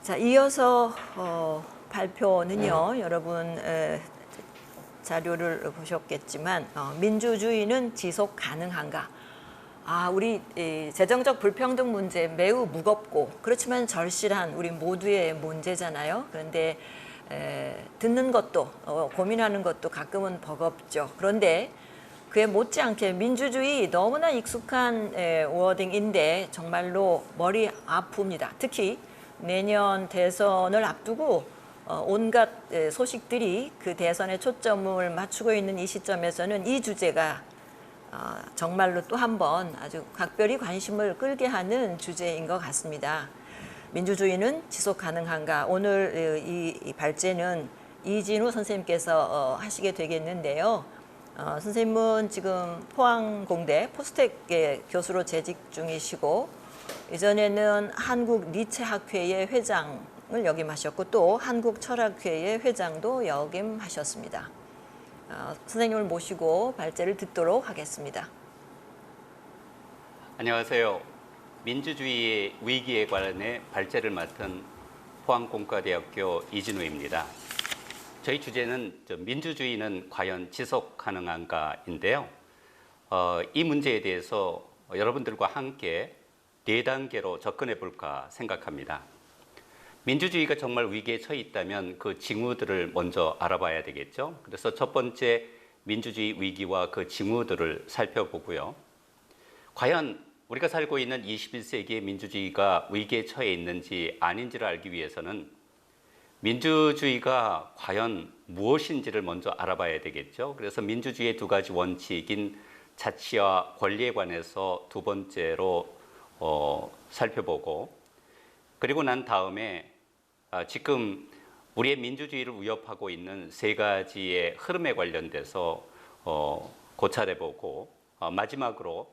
자, 이어서 발표는요, 여러분 자료를 보셨겠지만 민주주의는 지속 가능한가? 우리 재정적 불평등 문제 매우 무겁고 그렇지만 절실한 우리 모두의 문제잖아요. 그런데 듣는 것도 고민하는 것도 가끔은 버겁죠. 그런데 그에 못지않게 민주주의 너무나 익숙한 워딩인데 정말로 머리 아픕니다. 특히 내년 대선을 앞두고 온갖 소식들이 그 대선에 초점을 맞추고 있는 이 시점에서는 이 주제가 정말로 또 한 번 아주 각별히 관심을 끌게 하는 주제인 것 같습니다. 민주주의는 지속 가능한가? 오늘 이 발제는 이진우 선생님께서 하시게 되겠는데요. 선생님은 지금 포항공대 포스텍 교수로 재직 중이시고 이전에는 한국니체학회의 회장을 역임하셨고 또 한국철학회의 회장도 역임하셨습니다. 선생님을 모시고 발제를 듣도록 하겠습니다. 안녕하세요. 민주주의의 위기에 관해 발제를 맡은 포항공과대학교 이진우입니다. 저희 주제는 민주주의는 과연 지속 가능한가인데요. 이 문제에 대해서 여러분들과 함께 4단계로 접근해 볼까 생각합니다. 민주주의가 정말 위기에 처해 있다면 그 징후들을 먼저 알아봐야 되겠죠. 그래서 첫 번째 민주주의 위기와 그 징후들을 살펴보고요. 과연 우리가 살고 있는 21세기의 민주주의가 위기에 처해 있는지 아닌지를 알기 위해서는 민주주의가 과연 무엇인지를 먼저 알아봐야 되겠죠. 그래서 민주주의의 2가지 원칙인 자치와 권리에 관해서 2번째로 살펴보고 그리고 난 다음에 지금 우리의 민주주의를 위협하고 있는 3가지의 흐름에 관련돼서 고찰해보고 마지막으로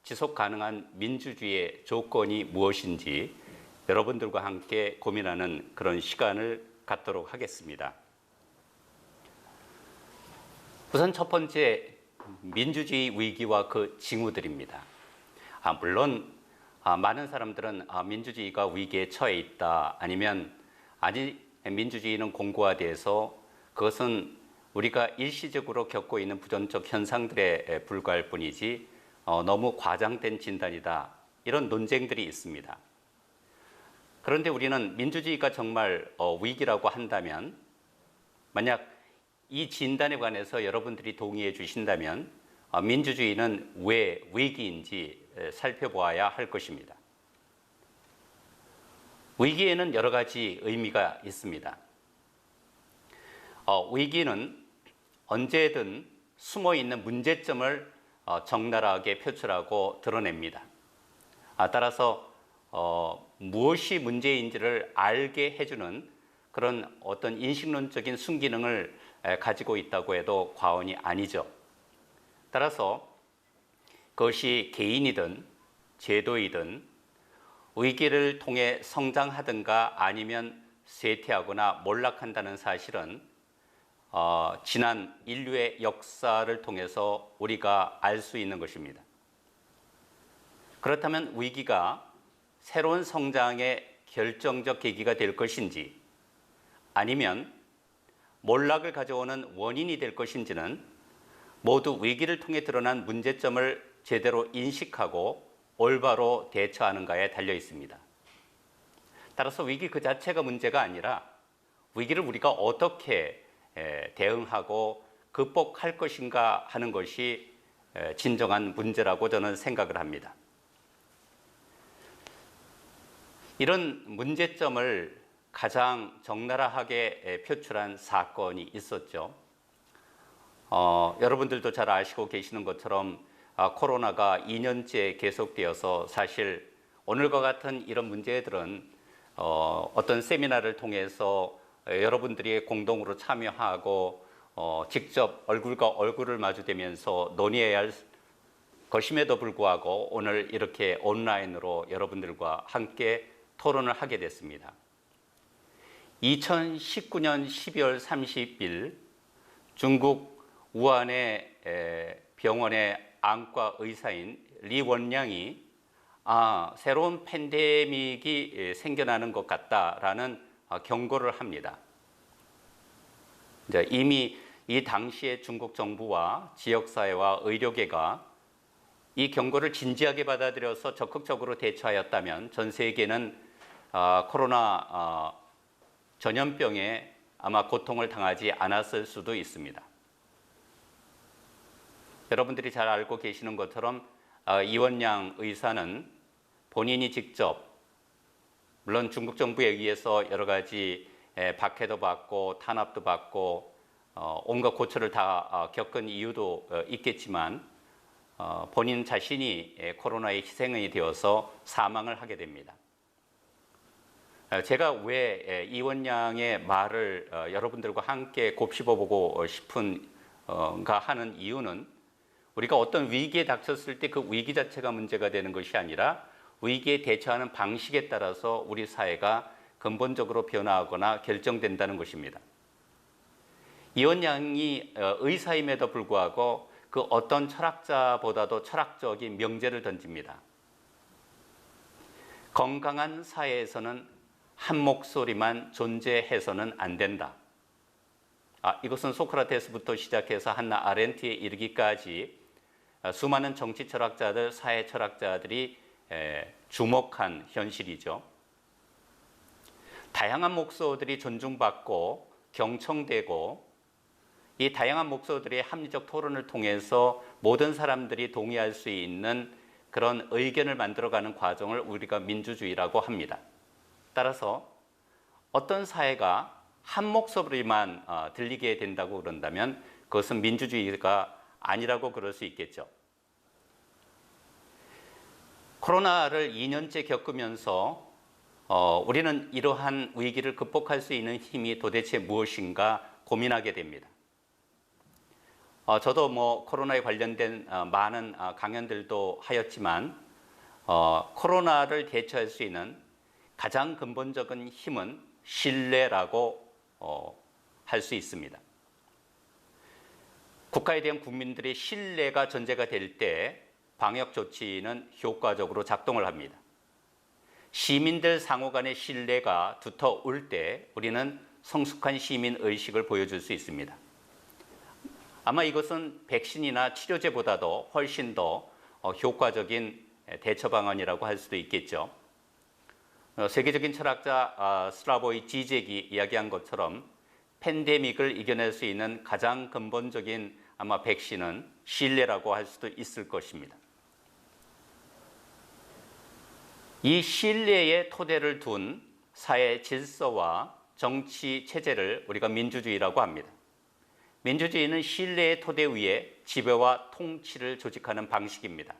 지속 가능한 민주주의의 조건이 무엇인지 여러분들과 함께 고민하는 그런 시간을 갖도록 하겠습니다. 우선 첫 번째 민주주의 위기와 그 징후들입니다. 물론 많은 사람들은 민주주의가 위기에 처해 있다 아니면 아직 민주주의는 공고화돼서 그것은 우리가 일시적으로 겪고 있는 부정적 현상들에 불과할 뿐이지 너무 과장된 진단이다 이런 논쟁들이 있습니다. 그런데 우리는 민주주의가 정말 위기라고 한다면 만약 이 진단에 관해서 여러분들이 동의해 주신다면 민주주의는 왜 위기인지 살펴보아야 할 것입니다. 위기에는 여러 가지 의미가 있습니다. 위기는 언제든 숨어있는 문제점을 적나라하게 표출하고 드러냅니다. 따라서 무엇이 문제인지를 알게 해주는 그런 어떤 인식론적인 순기능을 가지고 있다고 해도 과언이 아니죠. 따라서 그것이 개인이든 제도이든 위기를 통해 성장하든가 아니면 쇠퇴하거나 몰락한다는 사실은 지난 인류의 역사를 통해서 우리가 알 수 있는 것입니다. 그렇다면 위기가 새로운 성장의 결정적 계기가 될 것인지 아니면 몰락을 가져오는 원인이 될 것인지는 모두 위기를 통해 드러난 문제점을 제대로 인식하고 올바로 대처하는가에 달려 있습니다. 따라서 위기 그 자체가 문제가 아니라 위기를 우리가 어떻게 대응하고 극복할 것인가 하는 것이 진정한 문제라고 저는 생각을 합니다. 이런 문제점을 가장 적나라하게 표출한 사건이 있었죠. 여러분들도 잘 아시고 계시는 것처럼 코로나가 2년째 계속되어서 사실 오늘과 같은 이런 문제들은 어떤 세미나를 통해서 여러분들이 공동으로 참여하고 직접 얼굴과 얼굴을 마주대면서 논의해야 할 것임에도 불구하고 오늘 이렇게 온라인으로 여러분들과 함께 토론을 하게 됐습니다. 2019년 12월 30일 중국 우한의 병원의 안과 의사인 리 원량이 새로운 팬데믹이 생겨나는 것 같다라는 경고를 합니다. 이제 이미 이 당시에 중국 정부와 지역사회와 의료계가 이 경고를 진지하게 받아들여서 적극적으로 대처하였다면 전 세계는 코로나 전염병에 아마 고통을 당하지 않았을 수도 있습니다. 여러분들이 잘 알고 계시는 것처럼 이원양 의사는 본인이 직접 물론 중국 정부에 의해서 여러 가지 박해도 받고 탄압도 받고 온갖 고초를 다 겪은 이유도 있겠지만 본인 자신이 코로나의 희생이 되어서 사망을 하게 됩니다. 제가 왜 이원양의 말을 여러분들과 함께 곱씹어보고 싶은가 하는 이유는 우리가 어떤 위기에 닥쳤을 때 그 위기 자체가 문제가 되는 것이 아니라 위기에 대처하는 방식에 따라서 우리 사회가 근본적으로 변화하거나 결정된다는 것입니다. 이원양이 의사임에도 불구하고 그 어떤 철학자보다도 철학적인 명제를 던집니다. 건강한 사회에서는 한 목소리만 존재해서는 안 된다. 이것은 소크라테스부터 시작해서 한나 아렌트에 이르기까지 수많은 정치 철학자들, 사회 철학자들이 주목한 현실이죠. 다양한 목소들이 존중받고 경청되고 이 다양한 목소들의 합리적 토론을 통해서 모든 사람들이 동의할 수 있는 그런 의견을 만들어가는 과정을 우리가 민주주의라고 합니다. 따라서 어떤 사회가 한 목소리만 들리게 된다고 그런다면 그것은 민주주의가 아니라고 그럴 수 있겠죠. 코로나를 2년째 겪으면서 우리는 이러한 위기를 극복할 수 있는 힘이 도대체 무엇인가 고민하게 됩니다. 저도 코로나에 관련된 많은 강연들도 하였지만 코로나를 대처할 수 있는 가장 근본적인 힘은 신뢰라고 할 수 있습니다. 국가에 대한 국민들의 신뢰가 전제가 될 때 방역 조치는 효과적으로 작동을 합니다. 시민들 상호 간의 신뢰가 두터울 때 우리는 성숙한 시민 의식을 보여줄 수 있습니다. 아마 이것은 백신이나 치료제보다도 훨씬 더 효과적인 대처 방안이라고 할 수도 있겠죠. 세계적인 철학자 슬라보이 지젝이 이야기한 것처럼 팬데믹을 이겨낼 수 있는 가장 근본적인 아마 백신은 신뢰라고 할 수도 있을 것입니다. 이 신뢰의 토대를 둔 사회 질서와 정치 체제를 우리가 민주주의라고 합니다. 민주주의는 신뢰의 토대 위에 지배와 통치를 조직하는 방식입니다.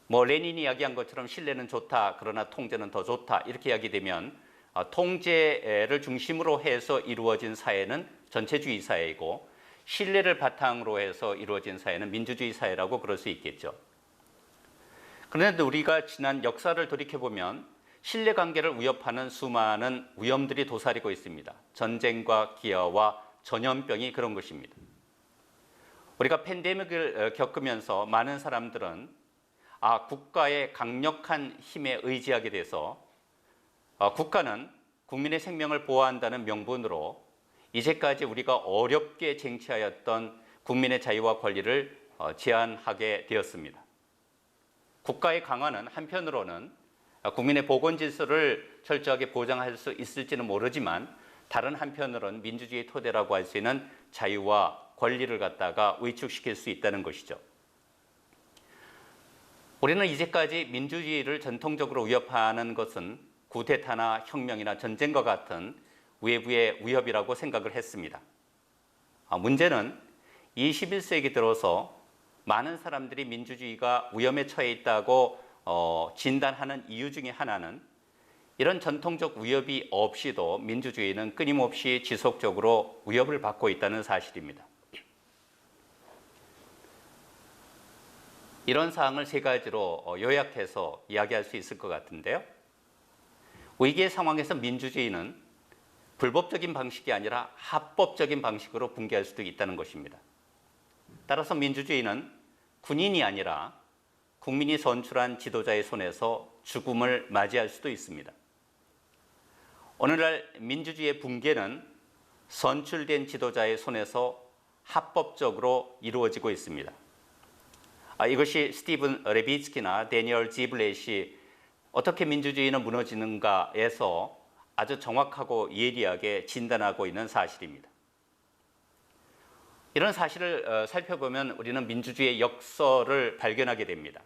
레닌이 이야기한 것처럼 신뢰는 좋다, 그러나 통제는 더 좋다 이렇게 이야기되면 통제를 중심으로 해서 이루어진 사회는 전체주의 사회이고 신뢰를 바탕으로 해서 이루어진 사회는 민주주의 사회라고 그럴 수 있겠죠. 그런데 우리가 지난 역사를 돌이켜보면 신뢰관계를 위협하는 수많은 위험들이 도사리고 있습니다. 전쟁과 기아와 전염병이 그런 것입니다. 우리가 팬데믹을 겪으면서 많은 사람들은 국가의 강력한 힘에 의지하게 돼서 국가는 국민의 생명을 보호한다는 명분으로 이제까지 우리가 어렵게 쟁취하였던 국민의 자유와 권리를 제한하게 되었습니다. 국가의 강화는 한편으로는 국민의 보건 질서를 철저하게 보장할 수 있을지는 모르지만 다른 한편으로는 민주주의의 토대라고 할 수 있는 자유와 권리를 갖다가 위축시킬 수 있다는 것이죠. 우리는 이제까지 민주주의를 전통적으로 위협하는 것은 쿠데타나 혁명이나 전쟁과 같은 외부의 위협이라고 생각을 했습니다. 문제는 21세기 들어서 많은 사람들이 민주주의가 위험에 처해 있다고 진단하는 이유 중에 하나는 이런 전통적 위협이 없이도 민주주의는 끊임없이 지속적으로 위협을 받고 있다는 사실입니다. 이런 사항을 세 가지로 요약해서 이야기할 수 있을 것 같은데요. 위기의 상황에서 민주주의는 불법적인 방식이 아니라 합법적인 방식으로 붕괴할 수도 있다는 것입니다. 따라서 민주주의는 군인이 아니라 국민이 선출한 지도자의 손에서 죽음을 맞이할 수도 있습니다. 오늘날 민주주의의 붕괴는 선출된 지도자의 손에서 합법적으로 이루어지고 있습니다. 이것이 스티븐 레비츠키나 데니얼 지블렛이 어떻게 민주주의는 무너지는가에서 아주 정확하고 예리하게 진단하고 있는 사실입니다. 이런 사실을 살펴보면 우리는 민주주의의 역설을 발견하게 됩니다.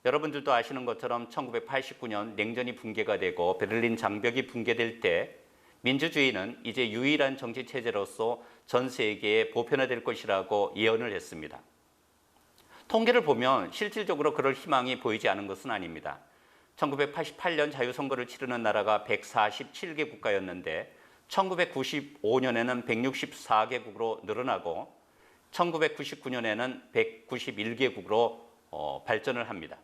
여러분들도 아시는 것처럼 1989년 냉전이 붕괴가 되고 베를린 장벽이 붕괴될 때 민주주의는 이제 유일한 정치 체제로서 전 세계에 보편화될 것이라고 예언을 했습니다. 통계를 보면 실질적으로 그럴 희망이 보이지 않은 것은 아닙니다. 1988년 자유선거를 치르는 나라가 147개 국가였는데 1995년에는 164개국으로 늘어나고 1999년에는 191개국으로 발전을 합니다.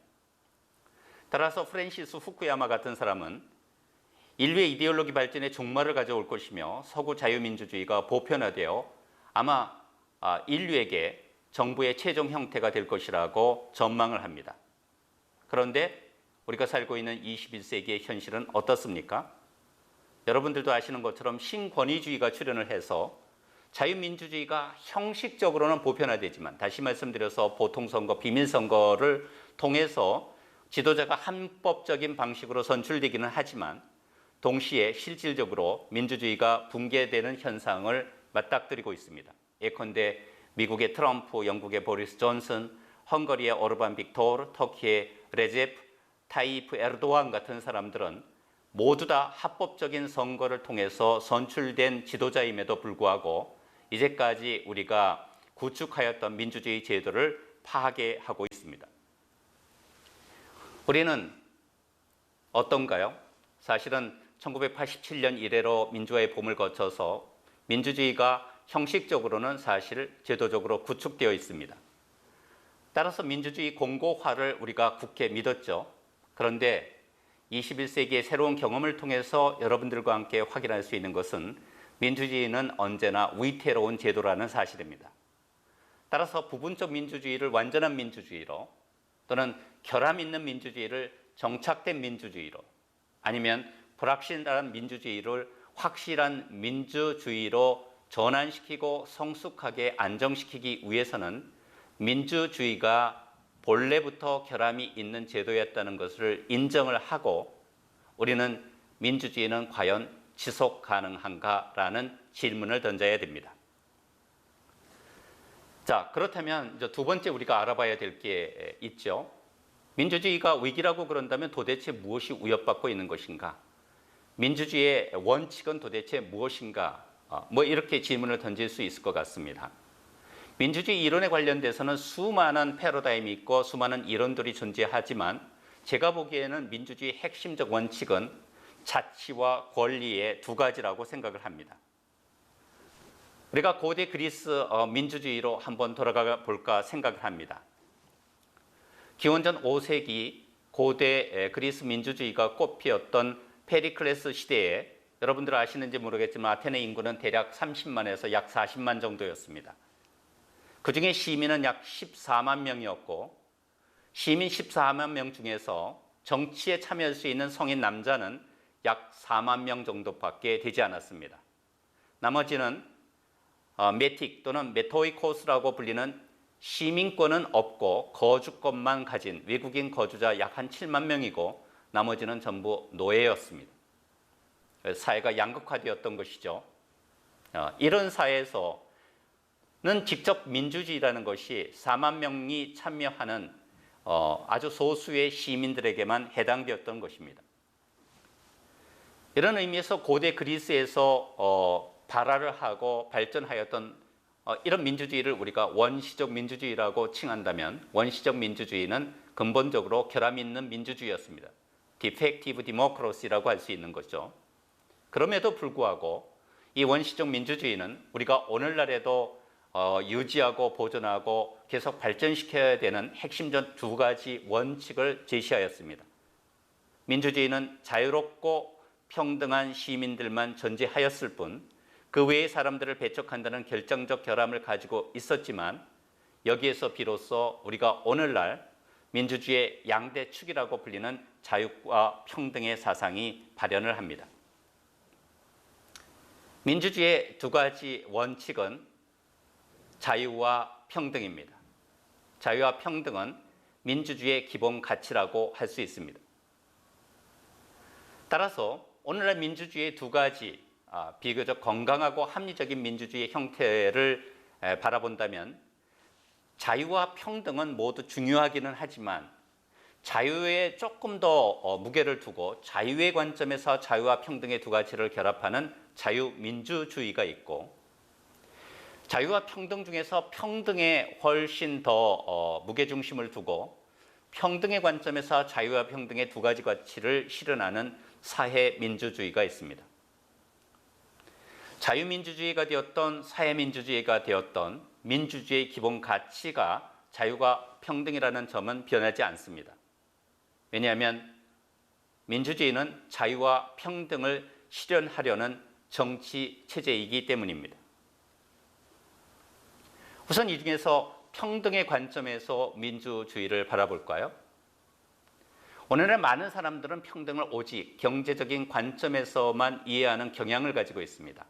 따라서 프랜시스 후쿠야마 같은 사람은 인류의 이데올로기 발전의 종말을 가져올 것이며 서구 자유민주주의가 보편화되어 아마 인류에게 정부의 최종 형태가 될 것이라고 전망을 합니다. 그런데 우리가 살고 있는 21세기의 현실은 어떻습니까? 여러분들도 아시는 것처럼 신권위주의가 출현을 해서 자유민주주의가 형식적으로는 보편화되지만 다시 말씀드려서 보통선거, 비밀선거를 통해서 지도자가 합법적인 방식으로 선출되기는 하지만 동시에 실질적으로 민주주의가 붕괴되는 현상을 맞닥뜨리고 있습니다. 예컨대 미국의 트럼프, 영국의 보리스 존슨, 헝가리의 오르반 빅토르, 터키의 레제프 타이프 에르도안 같은 사람들은 모두 다 합법적인 선거를 통해서 선출된 지도자임에도 불구하고 이제까지 우리가 구축하였던 민주주의 제도를 파괴하고 있습니다. 우리는 어떤가요? 사실은 1987년 이래로 민주화의 봄을 거쳐서 민주주의가 형식적으로는 사실 제도적으로 구축되어 있습니다. 따라서 민주주의 공고화를 우리가 굳게 믿었죠. 그런데 21세기의 새로운 경험을 통해서 여러분들과 함께 확인할 수 있는 것은 민주주의는 언제나 위태로운 제도라는 사실입니다. 따라서 부분적 민주주의를 완전한 민주주의로 또는 결함 있는 민주주의를 정착된 민주주의로 아니면 불확실한 민주주의를 확실한 민주주의로 전환시키고 성숙하게 안정시키기 위해서는 민주주의가 본래부터 결함이 있는 제도였다는 것을 인정을 하고 우리는 민주주의는 과연 지속 가능한가라는 질문을 던져야 됩니다. 자, 그렇다면 이제 두 번째 우리가 알아봐야 될 게 있죠. 민주주의가 위기라고 그런다면 도대체 무엇이 위협받고 있는 것인가? 민주주의의 원칙은 도대체 무엇인가? 이렇게 질문을 던질 수 있을 것 같습니다. 민주주의 이론에 관련돼서는 수많은 패러다임이 있고 수많은 이론들이 존재하지만 제가 보기에는 민주주의의 핵심적 원칙은 자치와 권리의 두 가지라고 생각을 합니다. 우리가 고대 그리스 민주주의로 한번 돌아가 볼까 생각을 합니다. 기원전 5세기 고대 그리스 민주주의가 꽃피었던 페리클레스 시대에 여러분들 아시는지 모르겠지만 아테네 인구는 대략 30만에서 약 40만 정도였습니다. 그 중에 시민은 약 14만 명이었고 시민 14만 명 중에서 정치에 참여할 수 있는 성인 남자는 약 4만 명 정도밖에 되지 않았습니다. 나머지는 메틱 또는 메토이코스라고 불리는 시민권은 없고 거주권만 가진 외국인 거주자 약 한 7만 명이고 나머지는 전부 노예였습니다. 사회가 양극화되었던 것이죠. 이런 사회에서는 직접 민주주의라는 것이 4만 명이 참여하는 아주 소수의 시민들에게만 해당되었던 것입니다. 이런 의미에서 고대 그리스에서 발화를 하고 발전하였던 이런 민주주의를 우리가 원시적 민주주의라고 칭한다면 원시적 민주주의는 근본적으로 결함 있는 민주주의였습니다. 디펙티브 디모크라시라고 할 수 있는 거죠. 그럼에도 불구하고 이 원시적 민주주의는 우리가 오늘날에도 유지하고 보존하고 계속 발전시켜야 되는 핵심적 두 가지 원칙을 제시하였습니다. 민주주의는 자유롭고 평등한 시민들만 존재하였을 뿐 그 외의 사람들을 배척한다는 결정적 결함을 가지고 있었지만 여기에서 비로소 우리가 오늘날 민주주의의 양대 축이라고 불리는 자유와 평등의 사상이 발현을 합니다. 민주주의의 두 가지 원칙은 자유와 평등입니다. 자유와 평등은 민주주의의 기본 가치라고 할 수 있습니다. 따라서 오늘날 민주주의의 두 가지 비교적 건강하고 합리적인 민주주의 형태를 바라본다면 자유와 평등은 모두 중요하기는 하지만 자유에 조금 더 무게를 두고 자유의 관점에서 자유와 평등의 두 가지를 결합하는 자유민주주의가 있고 자유와 평등 중에서 평등에 훨씬 더 무게중심을 두고 평등의 관점에서 자유와 평등의 두 가지 가치를 실현하는 사회민주주의가 있습니다. 자유민주주의가 되었던 사회민주주의가 되었던 민주주의의 기본 가치가 자유와 평등이라는 점은 변하지 않습니다. 왜냐하면 민주주의는 자유와 평등을 실현하려는 정치 체제이기 때문입니다. 우선 이 중에서 평등의 관점에서 민주주의를 바라볼까요? 오늘날 많은 사람들은 평등을 오직 경제적인 관점에서만 이해하는 경향을 가지고 있습니다.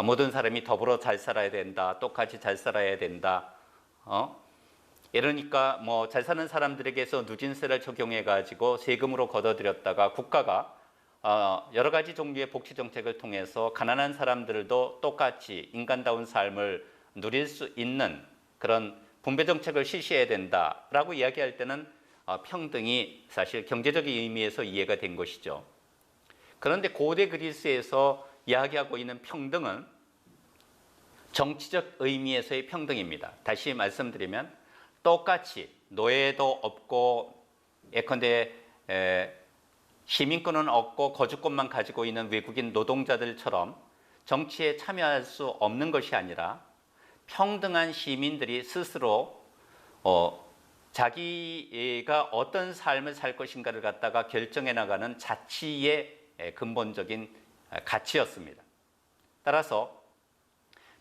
모든 사람이 더불어 잘 살아야 된다, 똑같이 잘 살아야 된다. 이러니까 잘 사는 사람들에게서 누진세를 적용해 가지고 세금으로 걷어들였다가 국가가 여러 가지 종류의 복지 정책을 통해서 가난한 사람들도 똑같이 인간다운 삶을 누릴 수 있는 그런 분배 정책을 실시해야 된다라고 이야기할 때는 평등이 사실 경제적인 의미에서 이해가 된 것이죠. 그런데 고대 그리스에서 이야기하고 있는 평등은 정치적 의미에서의 평등입니다. 다시 말씀드리면 똑같이 노예도 없고 예컨대 시민권은 없고 거주권만 가지고 있는 외국인 노동자들처럼 정치에 참여할 수 없는 것이 아니라 평등한 시민들이 스스로 자기가 어떤 삶을 살 것인가를 갖다가 결정해 나가는 자치의 근본적인 가치였습니다. 따라서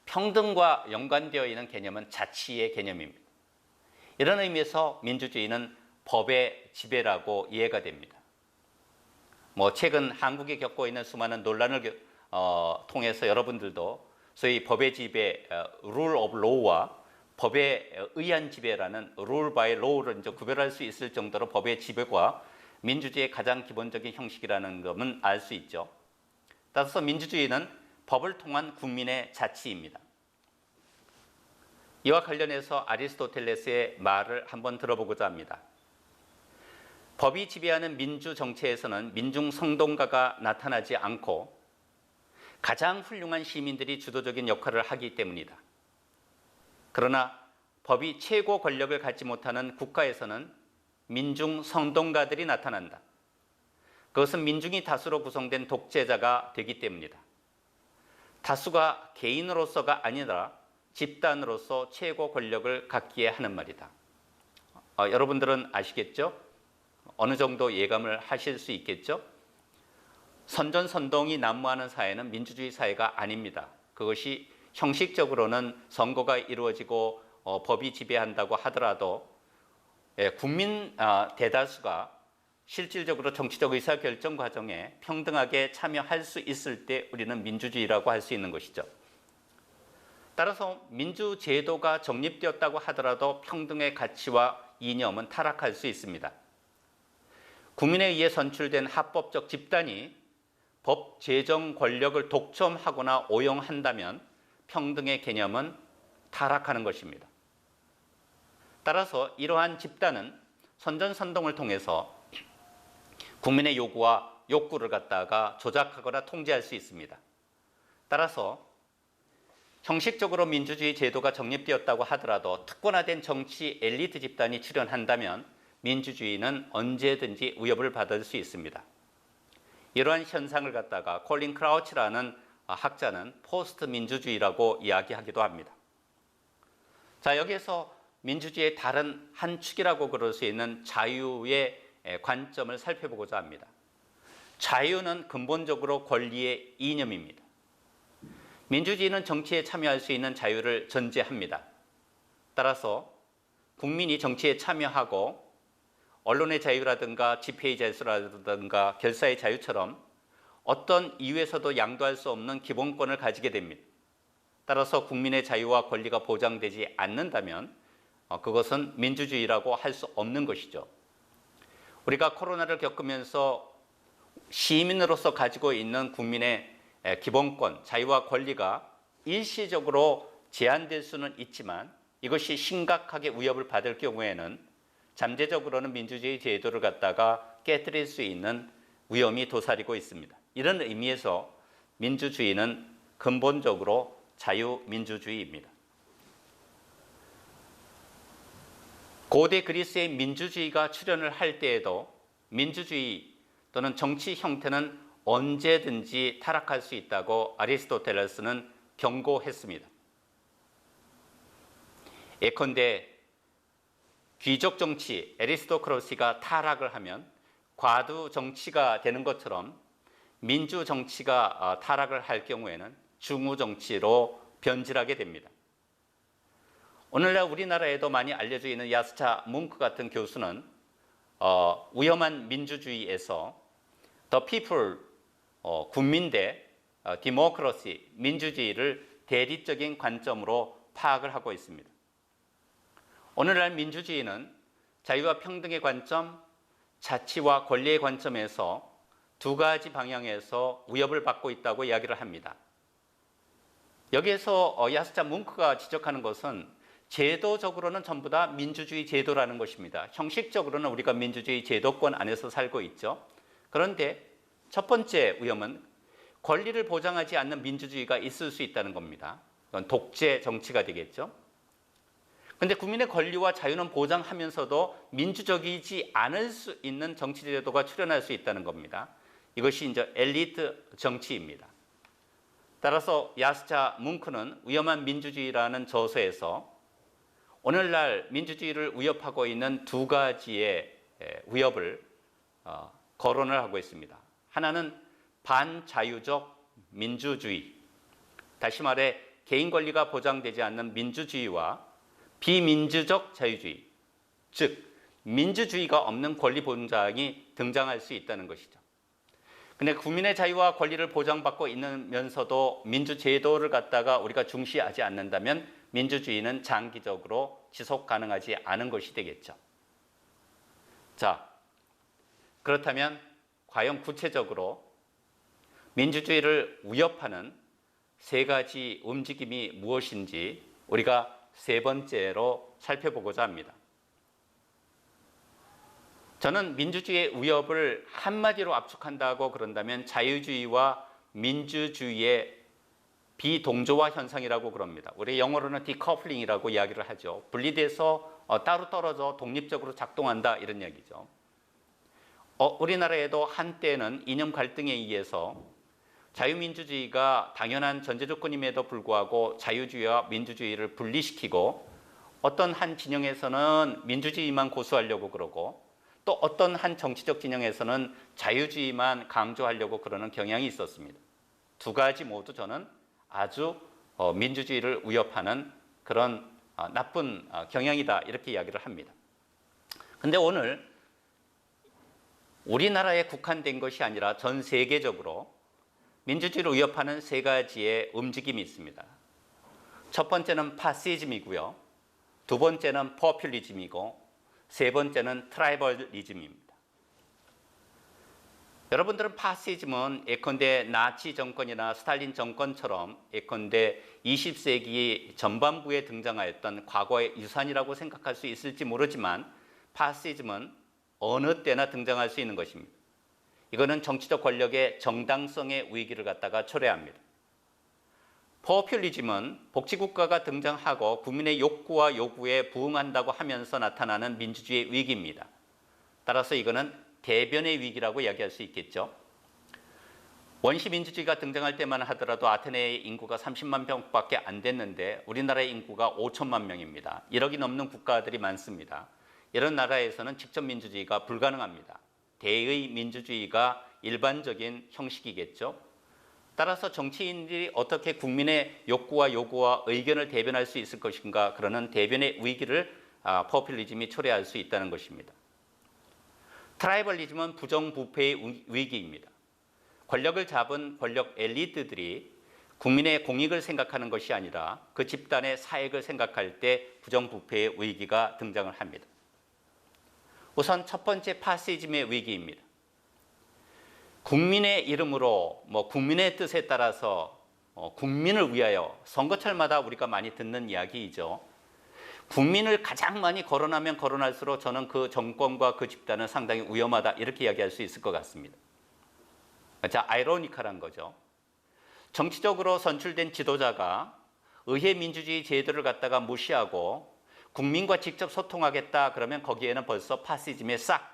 평등과 연관되어 있는 개념은 자치의 개념입니다. 이런 의미에서 민주주의는 법의 지배라고 이해가 됩니다. 최근 한국에 겪고 있는 수많은 논란을 통해서 여러분들도 소위 법의 지배, rule of law와 법에 의한 지배라는 rule by law를 이제 구별할 수 있을 정도로 법의 지배가 민주주의의 가장 기본적인 형식이라는 것은 알 수 있죠. 따라서 민주주의는 법을 통한 국민의 자치입니다. 이와 관련해서 아리스토텔레스의 말을 한번 들어보고자 합니다. 법이 지배하는 민주 정체에서는 민중 성동가가 나타나지 않고 가장 훌륭한 시민들이 주도적인 역할을 하기 때문이다. 그러나 법이 최고 권력을 갖지 못하는 국가에서는 민중 선동가들이 나타난다. 그것은 민중이 다수로 구성된 독재자가 되기 때문이다. 다수가 개인으로서가 아니라 집단으로서 최고 권력을 갖기에 하는 말이다. 여러분들은 아시겠죠? 어느 정도 예감을 하실 수 있겠죠? 선전선동이 난무하는 사회는 민주주의 사회가 아닙니다. 그것이 형식적으로는 선거가 이루어지고 법이 지배한다고 하더라도 국민 대다수가 실질적으로 정치적 의사결정 과정에 평등하게 참여할 수 있을 때 우리는 민주주의라고 할 수 있는 것이죠. 따라서 민주제도가 정립되었다고 하더라도 평등의 가치와 이념은 타락할 수 있습니다. 국민에 의해 선출된 합법적 집단이 법 제정 권력을 독점하거나 오용한다면 평등의 개념은 타락하는 것입니다. 따라서 이러한 집단은 선전선동을 통해서 국민의 요구와 욕구를 갖다가 조작하거나 통제할 수 있습니다. 따라서 형식적으로 민주주의 제도가 정립되었다고 하더라도 특권화된 정치 엘리트 집단이 출현한다면 민주주의는 언제든지 위협을 받을 수 있습니다. 이러한 현상을 갖다가 콜린 크라우치라는 학자는 포스트 민주주의라고 이야기하기도 합니다. 자, 여기에서 민주주의의 다른 한 축이라고 그럴 수 있는 자유의 관점을 살펴보고자 합니다. 자유는 근본적으로 권리의 이념입니다. 민주주의는 정치에 참여할 수 있는 자유를 전제합니다. 따라서 국민이 정치에 참여하고 언론의 자유라든가 집회의 자유라든가 결사의 자유처럼 어떤 이유에서도 양도할 수 없는 기본권을 가지게 됩니다. 따라서 국민의 자유와 권리가 보장되지 않는다면 그것은 민주주의라고 할 수 없는 것이죠. 우리가 코로나를 겪으면서 시민으로서 가지고 있는 국민의 기본권, 자유와 권리가 일시적으로 제한될 수는 있지만 이것이 심각하게 위협을 받을 경우에는 잠재적으로는 민주주의 제도를 갖다가 깨뜨릴 수 있는 위험이 도사리고 있습니다. 이런 의미에서 민주주의는 근본적으로 자유민주주의입니다. 고대 그리스의 민주주의가 출현을 할 때에도 민주주의 또는 정치 형태는 언제든지 타락할 수 있다고 아리스토텔레스는 경고했습니다. 예컨대 귀족 정치, 에리스토크러시가 타락을 하면 과두 정치가 되는 것처럼 민주 정치가 타락을 할 경우에는 중우 정치로 변질하게 됩니다. 오늘날 우리나라에도 많이 알려져 있는 야스차 뭉크 같은 교수는 위험한 민주주의에서 The People, 국민 대 Democracy, 민주주의를 대립적인 관점으로 파악을 하고 있습니다. 오늘날 민주주의는 자유와 평등의 관점, 자치와 권리의 관점에서 두 가지 방향에서 위협을 받고 있다고 이야기를 합니다. 여기에서 야스차 뭉크가 지적하는 것은 제도적으로는 전부 다 민주주의 제도라는 것입니다. 형식적으로는 우리가 민주주의 제도권 안에서 살고 있죠. 그런데 첫 번째 위험은 권리를 보장하지 않는 민주주의가 있을 수 있다는 겁니다. 이건 독재 정치가 되겠죠. 그런데 국민의 권리와 자유는 보장하면서도 민주적이지 않을 수 있는 정치 제도가 출현할 수 있다는 겁니다. 이것이 이제 엘리트 정치입니다. 따라서 야스차 뭉크는 위험한 민주주의라는 저서에서 오늘날 민주주의를 위협하고 있는 두 가지의 위협을 거론을 하고 있습니다. 하나는 반자유적 민주주의, 다시 말해 개인 권리가 보장되지 않는 민주주의와 비민주적 자유주의, 즉 민주주의가 없는 권리 보장이 등장할 수 있다는 것이죠. 근데 국민의 자유와 권리를 보장받고 있으면서도 민주제도를 갖다가 우리가 중시하지 않는다면 민주주의는 장기적으로 지속 가능하지 않은 것이 되겠죠. 자, 그렇다면 과연 구체적으로 민주주의를 위협하는 세 가지 움직임이 무엇인지 우리가 세 번째로 살펴보고자 합니다. 저는 민주주의의 위협을 한마디로 압축한다고 그런다면 자유주의와 민주주의의 비동조화 현상이라고 그럽니다. 우리 영어로는 디커플링이라고 이야기를 하죠. 분리돼서 따로 떨어져 독립적으로 작동한다 이런 얘기죠. 우리나라에도 한때는 이념 갈등에 의해서 자유민주주의가 당연한 전제 조건임에도 불구하고 자유주의와 민주주의를 분리시키고 어떤 한 진영에서는 민주주의만 고수하려고 그러고 또 어떤 한 정치적 진영에서는 자유주의만 강조하려고 그러는 경향이 있었습니다. 두 가지 모두 저는 아주 민주주의를 위협하는 그런 나쁜 경향이다 이렇게 이야기를 합니다. 그런데 오늘 우리나라에 국한된 것이 아니라 전 세계적으로 민주주의를 위협하는 세 가지의 움직임이 있습니다. 첫 번째는 파시즘이고요. 두 번째는 포퓰리즘이고 세 번째는 트라이벌리즘입니다. 여러분들은 파시즘은 예컨대 나치 정권이나 스탈린 정권처럼 예컨대 20세기 전반부에 등장하였던 과거의 유산이라고 생각할 수 있을지 모르지만 파시즘은 어느 때나 등장할 수 있는 것입니다. 이거는 정치적 권력의 정당성의 위기를 갖다가 초래합니다. 포퓰리즘은 복지국가가 등장하고 국민의 욕구와 요구에 부응한다고 하면서 나타나는 민주주의의 위기입니다. 따라서 이거는 대변의 위기라고 이야기할 수 있겠죠. 원시민주주의가 등장할 때만 하더라도 아테네의 인구가 30만 명밖에 안 됐는데 우리나라의 인구가 5천만 명입니다. 1억이 넘는 국가들이 많습니다. 이런 나라에서는 직접 민주주의가 불가능합니다. 대의 민주주의가 일반적인 형식이겠죠. 따라서 정치인들이 어떻게 국민의 욕구와 요구와 의견을 대변할 수 있을 것인가 그러는 대변의 위기를 포퓰리즘이 초래할 수 있다는 것입니다. 트라이벌리즘은 부정부패의 위기입니다. 권력을 잡은 권력 엘리트들이 국민의 공익을 생각하는 것이 아니라 그 집단의 사익을 생각할 때 부정부패의 위기가 등장을 합니다. 우선 첫 번째 파시즘의 위기입니다. 국민의 이름으로 국민의 뜻에 따라서 국민을 위하여 선거철마다 우리가 많이 듣는 이야기이죠. 국민을 가장 많이 거론하면 거론할수록 저는 그 정권과 그 집단은 상당히 위험하다 이렇게 이야기할 수 있을 것 같습니다. 자, 아이러니컬한 거죠. 정치적으로 선출된 지도자가 의회 민주주의 제도를 갖다가 무시하고 국민과 직접 소통하겠다 그러면 거기에는 벌써 파시즘의 싹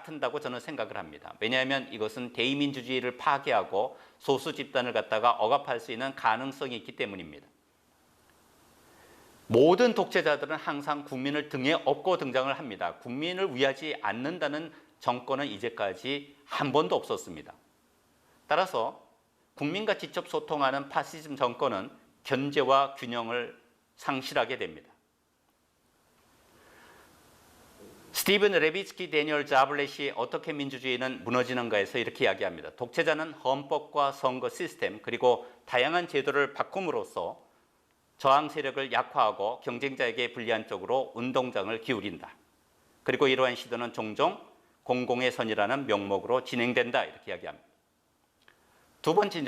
튼다고 저는 생각을 합니다. 왜냐하면 이것은 대의민주주의를 파괴하고 소수 집단을 갖다가 억압할 수 있는 가능성이 있기 때문입니다. 모든 독재자들은 항상 국민을 등에 업고 등장을 합니다. 국민을 위하지 않는다는 정권은 이제까지 한 번도 없었습니다. 따라서 국민과 직접 소통하는 파시즘 정권은 견제와 균형을 상실하게 됩니다. 스티븐 레비츠키 데니얼 자블렛이 어떻게 민주주의는 무너지는가에서 이렇게 이야기합니다. 독재자는 헌법과 선거 시스템 그리고 다양한 제도를 바꿈으로써 저항 세력을 약화하고 경쟁자에게 불리한 쪽으로 운동장을 기울인다. 그리고 이러한 시도는 종종 공공의 선이라는 명목으로 진행된다. 이렇게 이야기합니다. 두 번째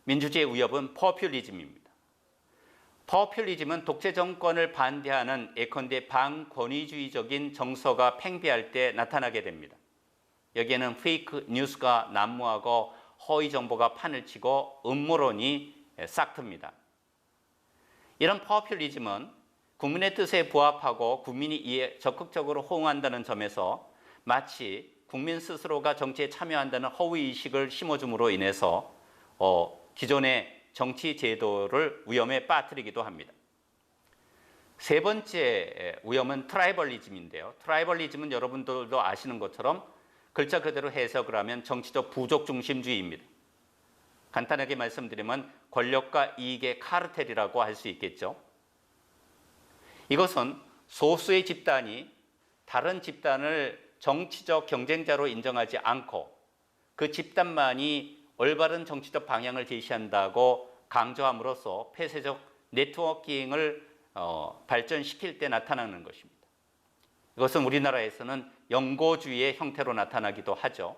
민주주의의 위협은 포퓰리즘입니다. 포퓰리즘은 독재 정권을 반대하는 예컨대 반권위주의적인 정서가 팽배할 때 나타나게 됩니다. 여기에는 페이크 뉴스가 난무하고 허위 정보가 판을 치고 음모론이 싹틉니다. 이런 포퓰리즘은 국민의 뜻에 부합하고 국민이 이에 적극적으로 호응한다는 점에서 마치 국민 스스로가 정치에 참여한다는 허위의식을 심어줌으로 인해서 기존의 정치 제도를 위험에 빠뜨리기도 합니다. 세 번째 위험은 트라이벌리즘인데요. 트라이벌리즘은 여러분들도 아시는 것처럼 글자 그대로 해석을 하면 정치적 부족 중심주의입니다. 간단하게 말씀드리면 권력과 이익의 카르텔이라고 할 수 있겠죠. 이것은 소수의 집단이 다른 집단을 정치적 경쟁자로 인정하지 않고 그 집단만이 올바른 정치적 방향을 제시한다고 강조함으로써 폐쇄적 네트워킹을 발전시킬 때 나타나는 것입니다. 이것은 우리나라에서는 연고주의의 형태로 나타나기도 하죠.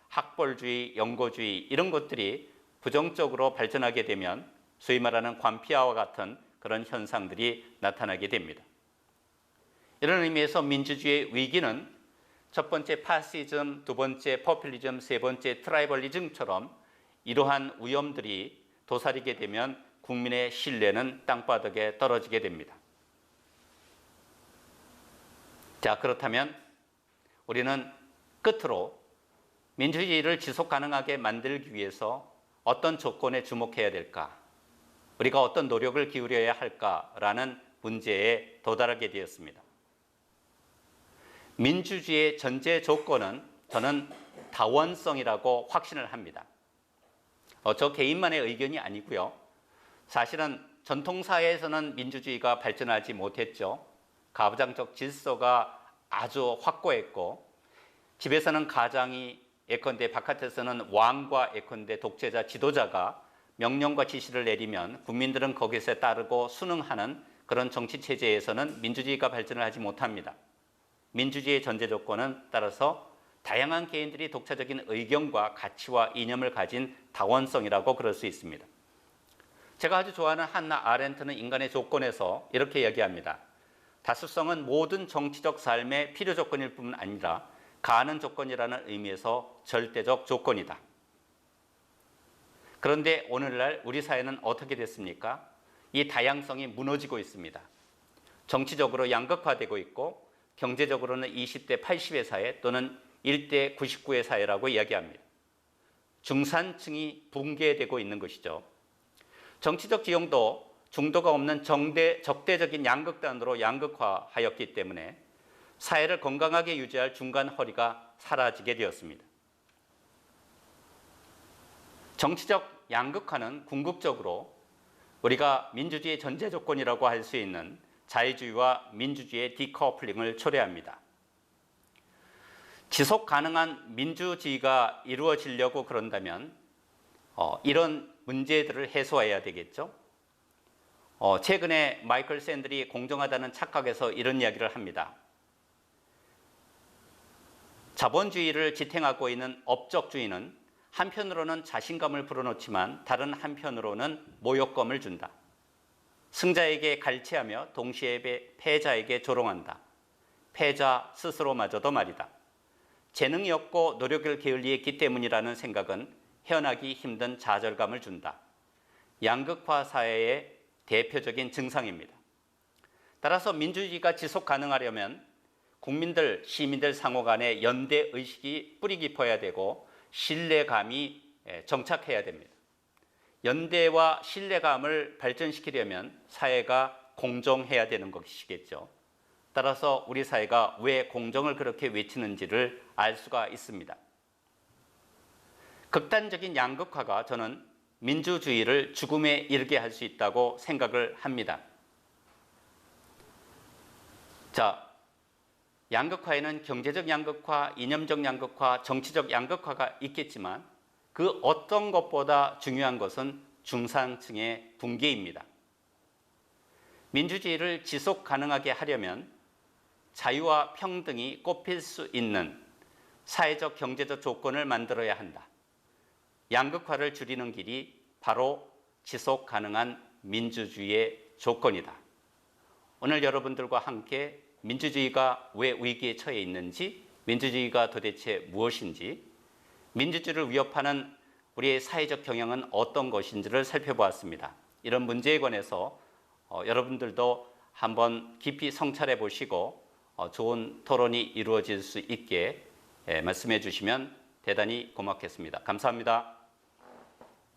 학벌주의, 연고주의 이런 것들이 부정적으로 발전하게 되면 소위 말하는 관피아와 같은 그런 현상들이 나타나게 됩니다. 이런 의미에서 민주주의의 위기는 첫 번째 파시즘, 두 번째 포퓰리즘, 세 번째 트라이벌리즘처럼 이러한 위험들이 도사리게 되면 국민의 신뢰는 땅바닥에 떨어지게 됩니다. 자, 그렇다면 우리는 끝으로 민주주의를 지속 가능하게 만들기 위해서 어떤 조건에 주목해야 될까? 우리가 어떤 노력을 기울여야 할까라는 문제에 도달하게 되었습니다. 민주주의의 전제 조건은 저는 다원성이라고 확신을 합니다. 저 개인만의 의견이 아니고요. 사실은 전통사회에서는 민주주의가 발전하지 못했죠. 가부장적 질서가 아주 확고했고 집에서는 가장이 예컨대 바깥에서는 왕과 예컨대 독재자 지도자가 명령과 지시를 내리면 국민들은 거기서 따르고 순응하는 그런 정치 체제에서는 민주주의가 발전을 하지 못합니다. 민주주의의 전제 조건은 따라서 다양한 개인들이 독자적인 의견과 가치와 이념을 가진 다원성이라고 그럴 수 있습니다. 제가 아주 좋아하는 한나 아렌트는 인간의 조건에서 이렇게 이야기합니다. 다수성은 모든 정치적 삶의 필요 조건일 뿐 아니라 가능 조건이라는 의미에서 절대적 조건이다. 그런데 오늘날 우리 사회는 어떻게 됐습니까? 이 다양성이 무너지고 있습니다. 정치적으로 양극화되고 있고 경제적으로는 20대 80의 사회 또는 1대 99의 사회라고 이야기합니다. 중산층이 붕괴되고 있는 것이죠. 정치적 지형도 중도가 없는 적대적인 양극단으로 양극화하였기 때문에 사회를 건강하게 유지할 중간 허리가 사라지게 되었습니다. 정치적 양극화는 궁극적으로 우리가 민주주의의 전제 조건이라고 할 수 있는 자유주의와 민주주의의 디커플링을 초래합니다. 지속 가능한 민주주의가 이루어지려고 그런다면 이런 문제들을 해소해야 되겠죠. 최근에 마이클 샌들이 공정하다는 착각에서 이런 이야기를 합니다. 자본주의를 지탱하고 있는 업적주의는 한편으로는 자신감을 불어넣지만 다른 한편으로는 모욕감을 준다. 승자에게 갈취하며 동시에 패자에게 조롱한다. 패자 스스로마저도 말이다. 재능이 없고 노력을 게을리했기 때문이라는 생각은 헤어나기 힘든 좌절감을 준다. 양극화 사회의 대표적인 증상입니다. 따라서 민주주의가 지속 가능하려면 국민들, 시민들 상호 간의 연대 의식이 뿌리 깊어야 되고 신뢰감이 정착해야 됩니다. 연대와 신뢰감을 발전시키려면 사회가 공정해야 되는 것이겠죠. 따라서 우리 사회가 왜 공정을 그렇게 외치는지를 알 수가 있습니다. 극단적인 양극화가 저는 민주주의를 죽음에 이르게 할 수 있다고 생각을 합니다. 자, 양극화에는 경제적 양극화, 이념적 양극화, 정치적 양극화가 있겠지만 그 어떤 것보다 중요한 것은 중산층의 붕괴입니다. 민주주의를 지속 가능하게 하려면 자유와 평등이 꼽힐 수 있는 사회적 경제적 조건을 만들어야 한다. 양극화를 줄이는 길이 바로 지속 가능한 민주주의의 조건이다. 오늘 여러분들과 함께 민주주의가 왜 위기에 처해 있는지, 민주주의가 도대체 무엇인지, 민주주의를 위협하는 우리의 사회적 경향은 어떤 것인지를 살펴보았습니다. 이런 문제에 관해서 여러분들도 한번 깊이 성찰해 보시고 좋은 토론이 이루어질 수 있게 말씀해 주시면 대단히 고맙겠습니다. 감사합니다.